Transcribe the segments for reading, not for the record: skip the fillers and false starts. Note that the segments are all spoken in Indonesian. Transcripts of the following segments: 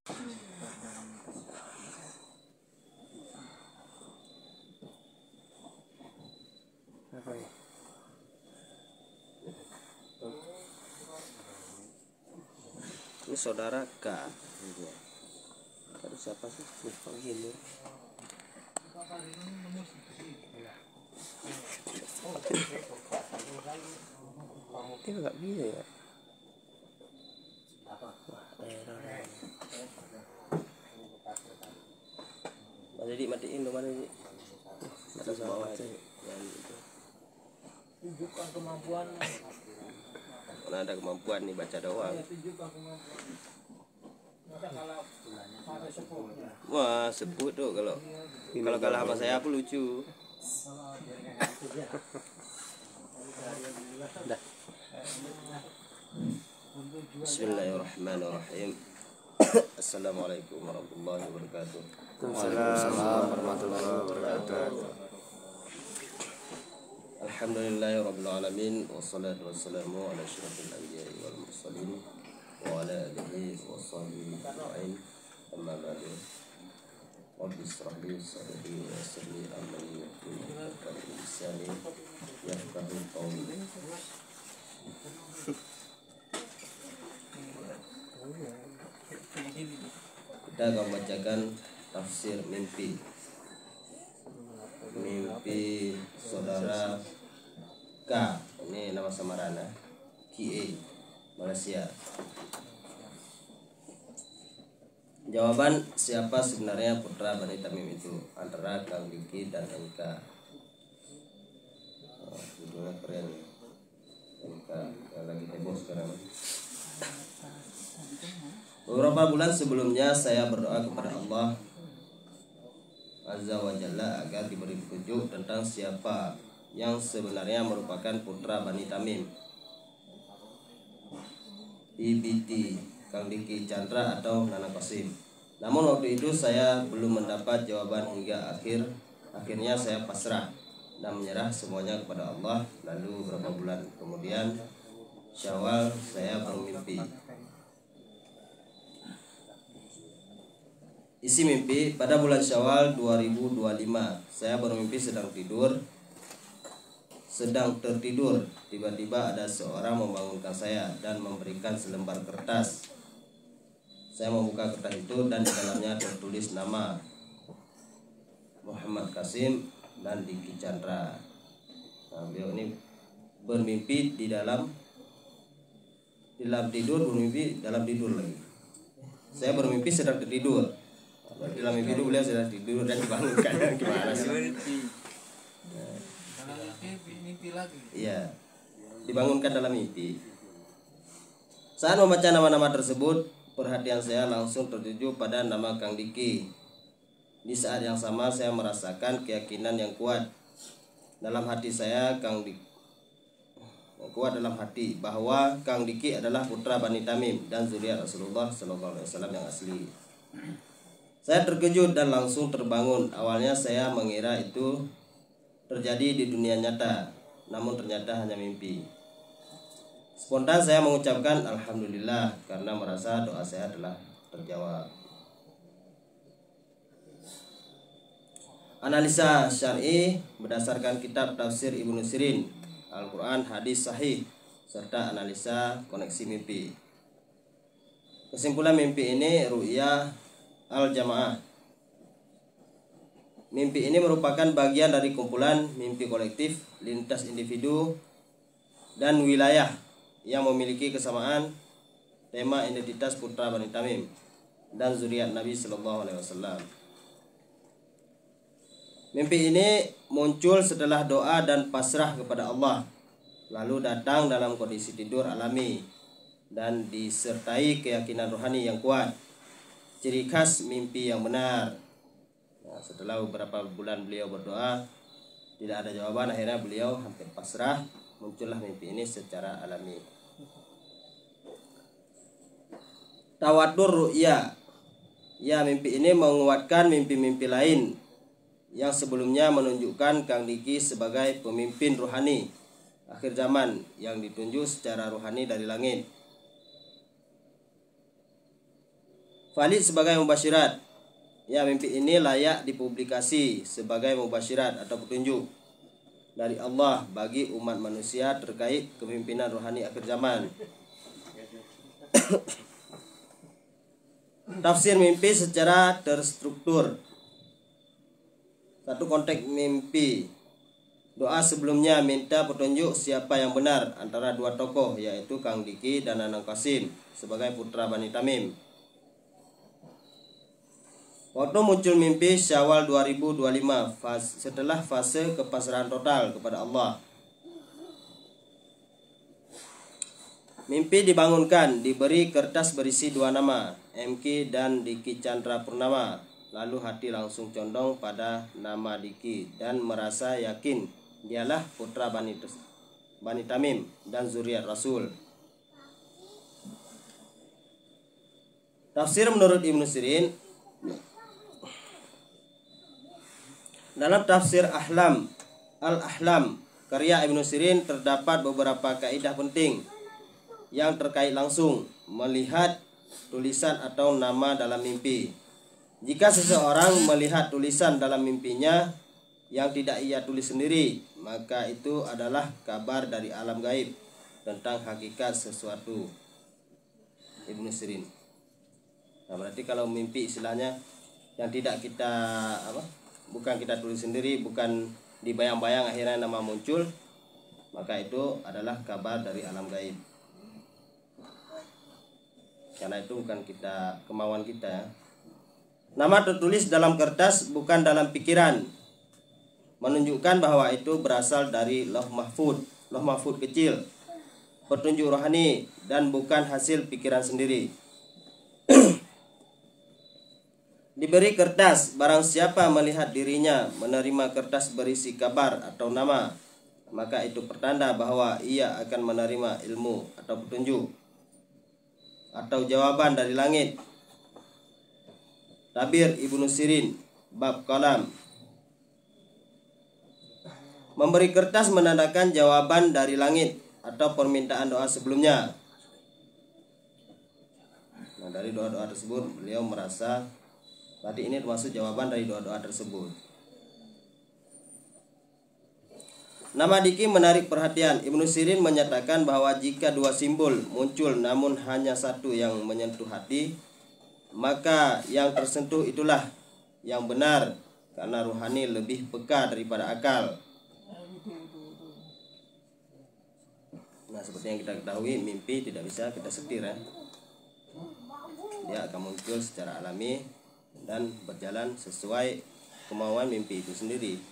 Ini saudara K. Tadi siapa sih? Lupa gini. Ini nggak bisa ya. Jadi matiin dong, mana ini? Ada bawah aja. Tunjukkan kemampuan. Mana ada kemampuan nih baca doang. Tunjukkan kemampuan. Wah, sebut tuh kalau kalah sama saya aku lucu. Dah. Bismillahirrahmanirrahim. Assalamualaikum warahmatullahi wabarakatuh. Waalaikumsalam warahmatullahi wabarakatuh. Alhamdulillahirabbil alamin wassalatu wassalamu ala asyrofil anbiya'i wal mursalin wa ala alihi washabihi ajma'in. Amma ba'du. Rabbi ishrah li sadri wa yassir li amri wahlul 'uqdatam min lisani yafqahu qawli. Kita akan membacakan tafsir mimpi. Mimpi saudara K, ini nama samarannya, KA, Malaysia. Jawaban, siapa sebenarnya putra Bani Tamim itu? Antara Kang Diki dan NK. Judulnya keren, NK yang lagi heboh sekarang. Beberapa bulan sebelumnya saya berdoa kepada Allah Azza wa Jalla agar diberi petunjuk tentang siapa yang sebenarnya merupakan putra Bani Tamim, IBT, Kang Diki Chandra atau Nana Qasim. Namun waktu itu saya belum mendapat jawaban hingga akhirnya saya pasrah dan menyerah semuanya kepada Allah. Lalu beberapa bulan kemudian Syawal saya bermimpi. Isi mimpi, pada bulan Syawal 2025 saya bermimpi sedang tertidur. Tiba-tiba ada seorang membangunkan saya dan memberikan selembar kertas. Saya membuka kertas itu dan di dalamnya tertulis nama Muhammad Qasim dan Diki Chandra. Nah, beliau ini bermimpi di dalam tidur, bermimpi dalam tidur lagi. Saya bermimpi sedang tertidur. Dalam mimpi itu beliau sedang tidur dan dibangunkan. Gimana sih? Mimpi lagi. Iya, dibangunkan dalam mimpi. Saat membaca nama-nama tersebut, perhatian saya langsung tertuju pada nama Kang Diki. Di saat yang sama saya merasakan keyakinan yang kuat dalam hati saya, bahwa Kang Diki adalah putra Bani Tamim dan zuriat Rasulullah SAW yang asli. Saya terkejut dan langsung terbangun. Awalnya saya mengira itu terjadi di dunia nyata, namun ternyata hanya mimpi. Spontan saya mengucapkan Alhamdulillah karena merasa doa saya telah terjawab. Analisa syar'i berdasarkan kitab tafsir Ibnu Sirin, Al-Quran, hadis sahih, serta analisa koneksi mimpi. Kesimpulan mimpi ini ru'ya al-jamaah. Mimpi ini merupakan bagian dari kumpulan mimpi kolektif lintas individu dan wilayah yang memiliki kesamaan tema identitas putra Bani Tamim dan zuriat Nabi Sallallahu Alaihi Wasallam. Mimpi ini muncul setelah doa dan pasrah kepada Allah, lalu datang dalam kondisi tidur alami dan disertai keyakinan rohani yang kuat. Ciri khas mimpi yang benar. Nah, setelah beberapa bulan beliau berdoa, tidak ada jawaban, akhirnya beliau hampir pasrah. Muncullah mimpi ini secara alami. Tawatur ru'ya. Ya, mimpi ini menguatkan mimpi-mimpi lain yang sebelumnya menunjukkan Kang Diki sebagai pemimpin rohani akhir zaman yang ditunjuk secara rohani dari langit. valid sebagai mubasyirat. Ya, mimpi ini layak dipublikasi sebagai mubasyirat atau petunjuk dari Allah bagi umat manusia terkait kepemimpinan rohani akhir zaman. Tafsir mimpi secara terstruktur. Satu, konteks mimpi. Doa sebelumnya minta petunjuk siapa yang benar antara dua tokoh, yaitu Kang Diki dan Anang Qasim sebagai putra Bani Tamim. Waktu muncul mimpi Syawal 2025, setelah fase kepasrahan total kepada Allah. Mimpi dibangunkan, diberi kertas berisi dua nama, MK dan Diki Chandra Purnama. Lalu hati langsung condong pada nama Diki dan merasa yakin dialah putra Bani Tamim dan zuriat Rasul. Tafsir menurut Ibnu Sirin. Dalam tafsir Al-Ahlam karya Ibnu Sirin terdapat beberapa kaidah penting yang terkait langsung melihat tulisan atau nama dalam mimpi. Jika seseorang melihat tulisan dalam mimpinya yang tidak ia tulis sendiri, maka itu adalah kabar dari alam gaib tentang hakikat sesuatu. Ibnu Sirin. Nah, berarti kalau mimpi istilahnya yang tidak kita bukan kita tulis sendiri, bukan dibayang-bayang akhirnya nama muncul, maka itu adalah kabar dari alam gaib. Karena itu bukan kemauan kita ya. Nama tertulis dalam kertas bukan dalam pikiran, menunjukkan bahwa itu berasal dari Lauh Mahfud kecil, petunjuk rohani dan bukan hasil pikiran sendiri. Diberi kertas, barang siapa melihat dirinya menerima kertas berisi kabar atau nama, maka itu pertanda bahwa ia akan menerima ilmu atau petunjuk atau jawaban dari langit. Tabir Ibnu Sirin bab kalam. Memberi kertas menandakan jawaban dari langit atau permintaan doa sebelumnya. Nah, dari doa-doa tersebut beliau merasa tadi ini termasuk jawaban dari doa-doa tersebut. Nama Diki menarik perhatian. Ibnu Sirin menyatakan bahwa jika dua simbol muncul namun hanya satu yang menyentuh hati, maka yang tersentuh itulah yang benar, karena rohani lebih peka daripada akal. Nah, seperti yang kita ketahui, mimpi tidak bisa kita setir ya. Dia akan muncul secara alami dan berjalan sesuai kemauan mimpi itu sendiri.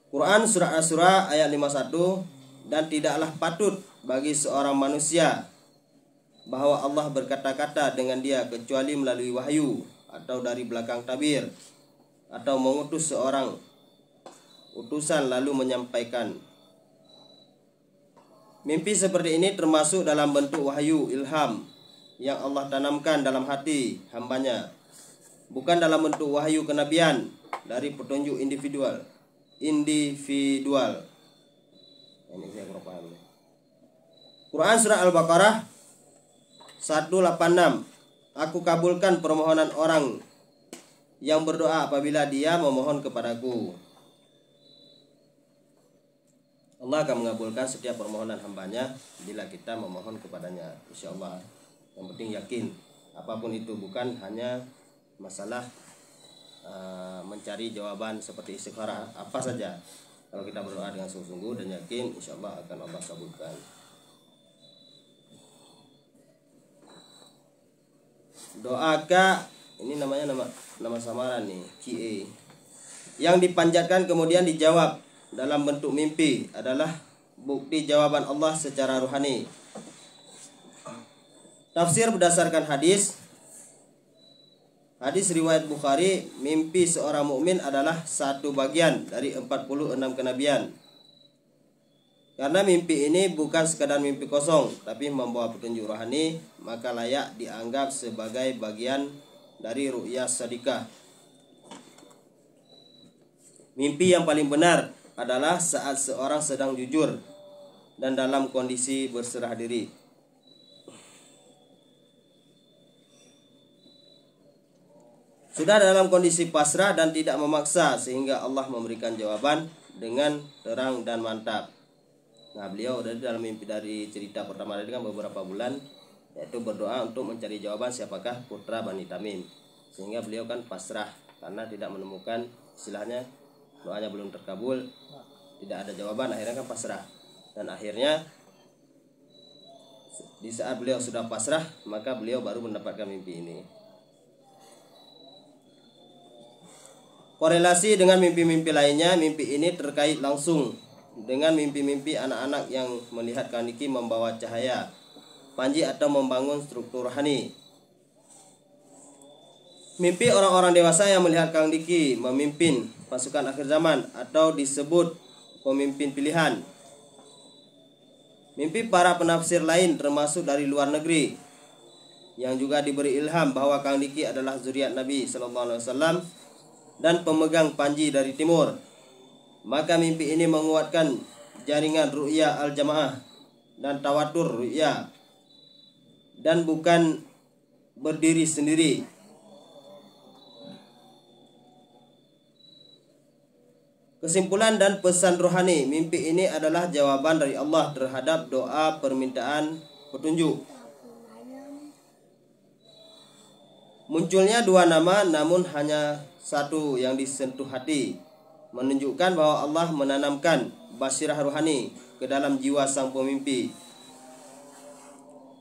Quran surah Asy-Syura ayat 51, dan tidaklah patut bagi seorang manusia bahwa Allah berkata-kata dengan dia kecuali melalui wahyu atau dari belakang tabir, atau mengutus seorang utusan lalu menyampaikan. Mimpi seperti ini termasuk dalam bentuk wahyu ilham yang Allah tanamkan dalam hati hambanya, bukan dalam bentuk wahyu kenabian dari petunjuk individual. Ini saya kurang paham. Quran surah Al-Baqarah 186. Aku kabulkan permohonan orang yang berdoa apabila dia memohon kepadaku. Allah akan mengabulkan setiap permohonan hambanya bila kita memohon kepadanya, insyaallah. Yang penting yakin, apapun itu, bukan hanya masalah mencari jawaban seperti istikharah, apa saja. Kalau kita berdoa dengan sungguh-sungguh dan yakin, insyaallah akan Allah kabulkan. Doaka, ini namanya nama samaran nih, QA. Yang dipanjatkan kemudian dijawab dalam bentuk mimpi adalah bukti jawaban Allah secara rohani. Tafsir berdasarkan hadis riwayat Bukhari, mimpi seorang mukmin adalah satu bagian dari 46 kenabian. Karena mimpi ini bukan sekadar mimpi kosong, tapi membawa petunjuk rohani, maka layak dianggap sebagai bagian dari ru'yah shadiqah. Mimpi yang paling benar adalah saat seorang sedang jujur dan dalam kondisi berserah diri. sudah dalam kondisi pasrah dan tidak memaksa, sehingga Allah memberikan jawaban dengan terang dan mantap. Nah, beliau dari dalam mimpi dari cerita pertama tadi kan beberapa bulan, yaitu berdoa untuk mencari jawaban siapakah putra Bani Tamim, sehingga beliau kan pasrah karena tidak menemukan, istilahnya doanya belum terkabul, tidak ada jawaban, akhirnya kan pasrah. Dan akhirnya di saat beliau sudah pasrah, maka beliau baru mendapatkan mimpi ini. Korelasi dengan mimpi-mimpi lainnya, mimpi ini terkait langsung dengan mimpi-mimpi anak-anak yang melihat Kandiki membawa cahaya panji atau membangun struktur rohani. Mimpi orang-orang dewasa yang melihat Kandiki memimpin pasukan akhir zaman atau disebut pemimpin pilihan. Mimpi para penafsir lain termasuk dari luar negeri yang juga diberi ilham bahwa Kandiki adalah zuriat Nabi SAW dan pemegang panji dari timur. Maka mimpi ini menguatkan jaringan ru'ya al-jamaah dan tawatur ru'ya, dan bukan berdiri sendiri. Kesimpulan dan pesan rohani, mimpi ini adalah jawaban dari Allah terhadap doa permintaan petunjuk. Munculnya dua nama namun hanya satu yang disentuh hati, menunjukkan bahwa Allah menanamkan basirah rohani ke dalam jiwa sang pemimpi.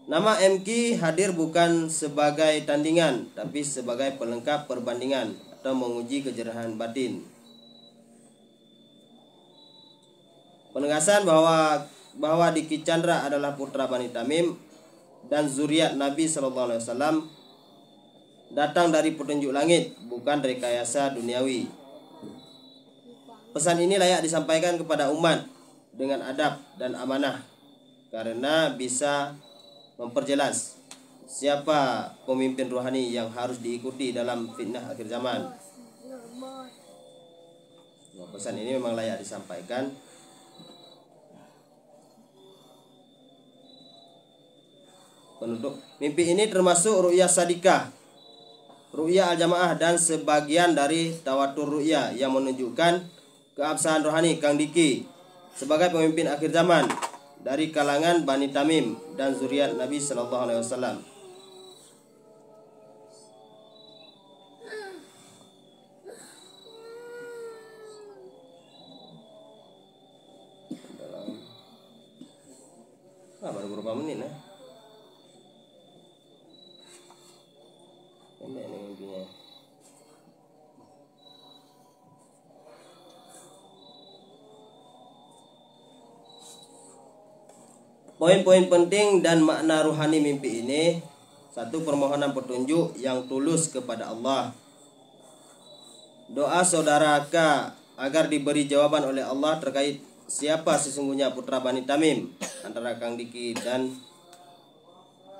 Nama MQ hadir bukan sebagai tandingan, tapi sebagai pelengkap perbandingan atau menguji kejerahan batin. Penegasan bahwa Diki Chandra adalah putra Bani Tamim dan zuriat Nabi SAW datang dari petunjuk langit, bukan rekayasa duniawi. Pesan ini layak disampaikan kepada umat dengan adab dan amanah, karena bisa memperjelas siapa pemimpin rohani yang harus diikuti dalam fitnah akhir zaman. Nah, pesan ini memang layak disampaikan. Penutup mimpi ini termasuk ru'ya sadikah, ru'ya al-jamaah, dan sebagian dari tawatur ru'ya yang menunjukkan keabsahan rohani Kang Diki sebagai pemimpin akhir zaman dari kalangan Bani Tamim dan zuriat Nabi SAW. Baru beberapa menit ya. Pendek nih mimpinya. Poin-poin penting dan makna ruhani mimpi ini: satu, permohonan petunjuk yang tulus kepada Allah. Doa saudara K agar diberi jawaban oleh Allah terkait siapa sesungguhnya putra Bani Tamim antara Kang Diki dan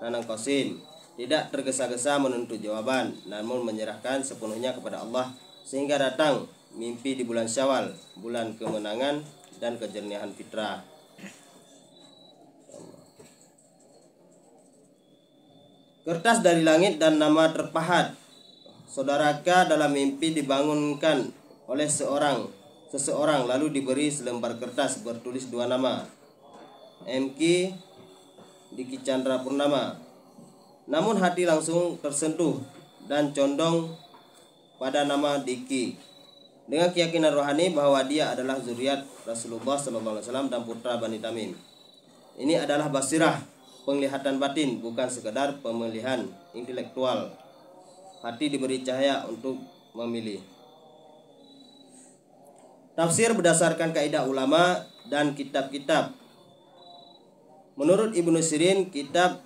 Nanang Qasim. Tidak tergesa-gesa menuntut jawaban, namun menyerahkan sepenuhnya kepada Allah, sehingga datang mimpi di bulan Syawal, bulan kemenangan dan kejernihan fitrah. Kertas dari langit dan nama terpahat. Saudara K dalam mimpi dibangunkan oleh seseorang lalu diberi selembar kertas bertulis dua nama, MQ Diki Chandra Purnama. Namun hati langsung tersentuh dan condong pada nama Diki dengan keyakinan rohani bahwa dia adalah zuriat Rasulullah SAW dan putra Bani Tamim. Ini adalah basirah, penglihatan batin, bukan sekedar pemilihan intelektual. Hati diberi cahaya untuk memilih. Tafsir berdasarkan kaidah ulama dan kitab-kitab. Menurut Ibnu Sirin, kitab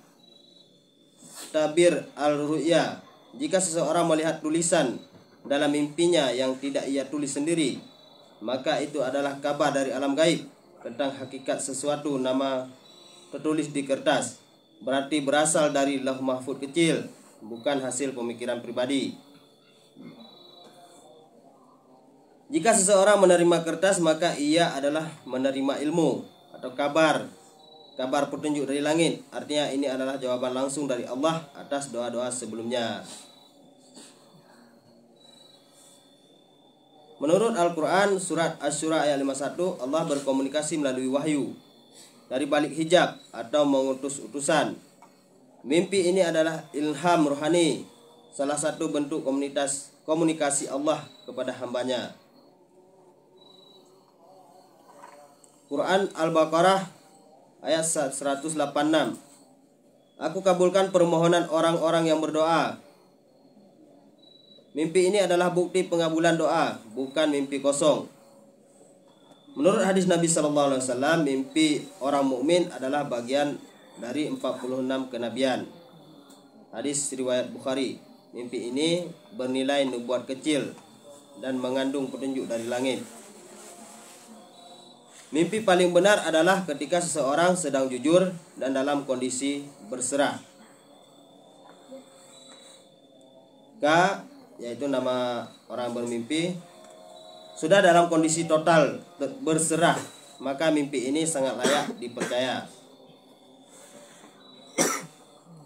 Tabir al-Ru'ya, jika seseorang melihat tulisan dalam mimpinya yang tidak ia tulis sendiri, maka itu adalah kabar dari alam gaib tentang hakikat sesuatu nama tertulis di kertas. Berarti berasal dari lauh mahfuz kecil, bukan hasil pemikiran pribadi. Jika seseorang menerima kertas, maka ia adalah menerima ilmu atau kabar petunjuk dari langit. Artinya ini adalah jawaban langsung dari Allah atas doa-doa sebelumnya. Menurut Al-Quran surat Asy-Syura ayat 51, Allah berkomunikasi melalui wahyu dari balik hijab atau mengutus utusan. Mimpi ini adalah ilham rohani, salah satu bentuk komunikasi Allah kepada hambanya. Quran Al-Baqarah ayat 186. Aku kabulkan permohonan orang-orang yang berdoa. Mimpi ini adalah bukti pengabulan doa, bukan mimpi kosong. Menurut hadis Nabi SAW, mimpi orang mukmin adalah bagian dari 46 kenabian. Hadis riwayat Bukhari. Mimpi ini bernilai nubuat kecil dan mengandung petunjuk dari langit. Mimpi paling benar adalah ketika seseorang sedang jujur dan dalam kondisi berserah. Yaitu nama orang bermimpi, sudah dalam kondisi total berserah, maka mimpi ini sangat layak dipercaya.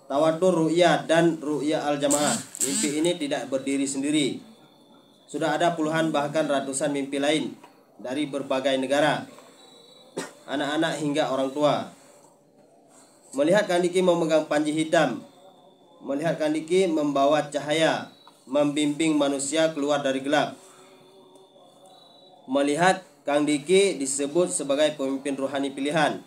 Tawatur ru'ya dan ru'ya al-jamaah. Mimpi ini tidak berdiri sendiri. Sudah ada puluhan bahkan ratusan mimpi lain dari berbagai negara, anak-anak hingga orang tua. Melihat Kandiki memegang panji hitam, melihat Kandiki membawa cahaya, membimbing manusia keluar dari gelap. Melihat Kang Diki disebut sebagai pemimpin rohani pilihan.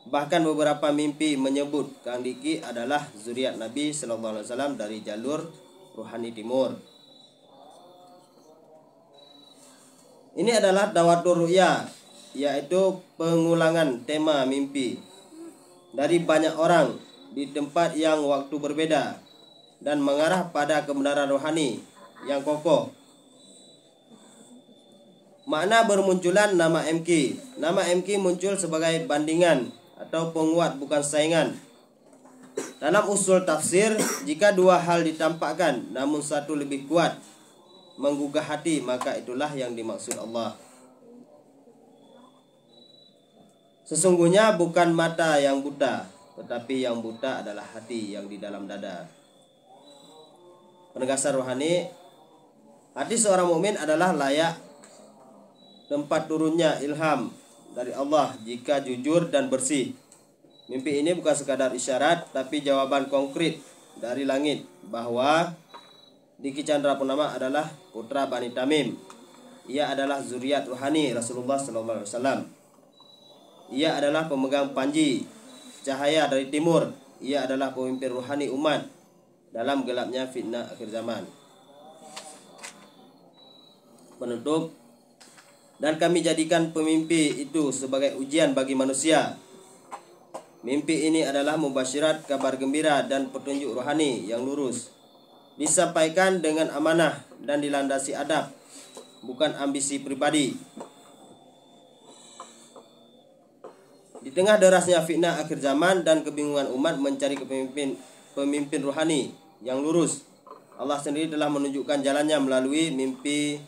Bahkan beberapa mimpi menyebut Kang Diki adalah zuriat Nabi SAW dari jalur rohani timur. Ini adalah dawatur ru'ya, yaitu pengulangan tema mimpi dari banyak orang di tempat yang waktu berbeda dan mengarah pada kebenaran rohani yang kokoh. Makna bermunculan nama MQ. Nama MQ muncul sebagai bandingan atau penguat, bukan saingan. Dalam usul tafsir, jika dua hal ditampakkan namun satu lebih kuat, menggugah hati, maka itulah yang dimaksud Allah. Sesungguhnya bukan mata yang buta, tetapi yang buta adalah hati yang di dalam dada. Penegasan rohani, hati seorang mukmin adalah layak tempat turunnya ilham dari Allah jika jujur dan bersih. Mimpi ini bukan sekadar isyarat, tapi jawaban konkret dari langit bahwa Diki Chandra Purnama adalah putra Bani Tamim. Ia adalah zuriat rohani Rasulullah SAW. Ia adalah pemegang panji cahaya dari timur. Ia adalah pemimpin rohani umat dalam gelapnya fitnah akhir zaman. Penutup, dan kami jadikan pemimpi itu sebagai ujian bagi manusia. Mimpi ini adalah mubasyirat, kabar gembira dan petunjuk rohani yang lurus, disampaikan dengan amanah dan dilandasi adab, bukan ambisi pribadi. Di tengah derasnya fitnah akhir zaman dan kebingungan umat mencari pemimpin rohani yang lurus, Allah sendiri telah menunjukkan jalannya melalui mimpi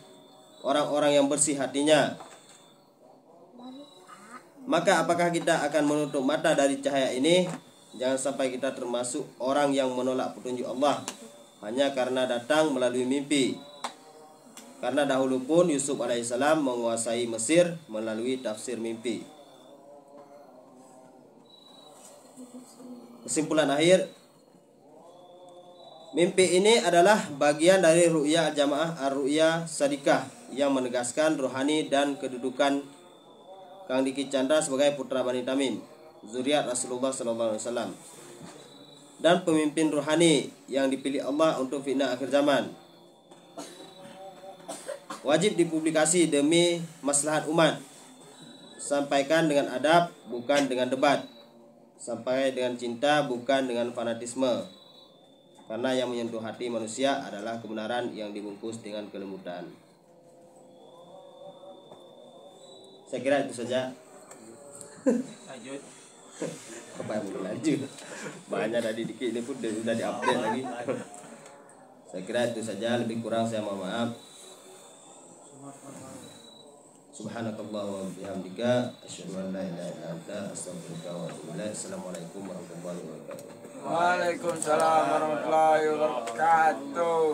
orang-orang yang bersih hatinya. Maka apakah kita akan menutup mata dari cahaya ini? Jangan sampai kita termasuk orang yang menolak petunjuk Allah hanya karena datang melalui mimpi. Karena dahulu pun Yusuf alaihissalam menguasai Mesir melalui tafsir mimpi. Kesimpulan akhir, mimpi ini adalah bagian dari ru'ya jamaah ar-ru'ya sadikah yang menegaskan rohani dan kedudukan Kang Diki Chandra sebagai putra Bani Tamim, zuriat Rasulullah SAW, dan pemimpin rohani yang dipilih Allah untuk fitnah akhir zaman. Wajib dipublikasi demi maslahat umat. Sampaikan dengan adab, bukan dengan debat. Sampai dengan cinta, bukan dengan fanatisme. Karena yang menyentuh hati manusia adalah kebenaran yang dibungkus dengan kelembutan. Saya kira itu saja. Lanjut. Apa yang mau lanjut? Banyak tadi dikit ini pun sudah diupdate lagi. Saya kira itu saja, lebih kurang saya mohon maaf. Subhanakallah wa bihamdika asyhadu an la ilaha illa anta astaghfiruka wa atubu ilaik. Assalamualaikum warahmatullahi wabarakatuh. Waalaikumsalam warahmatullahi wabarakatuh.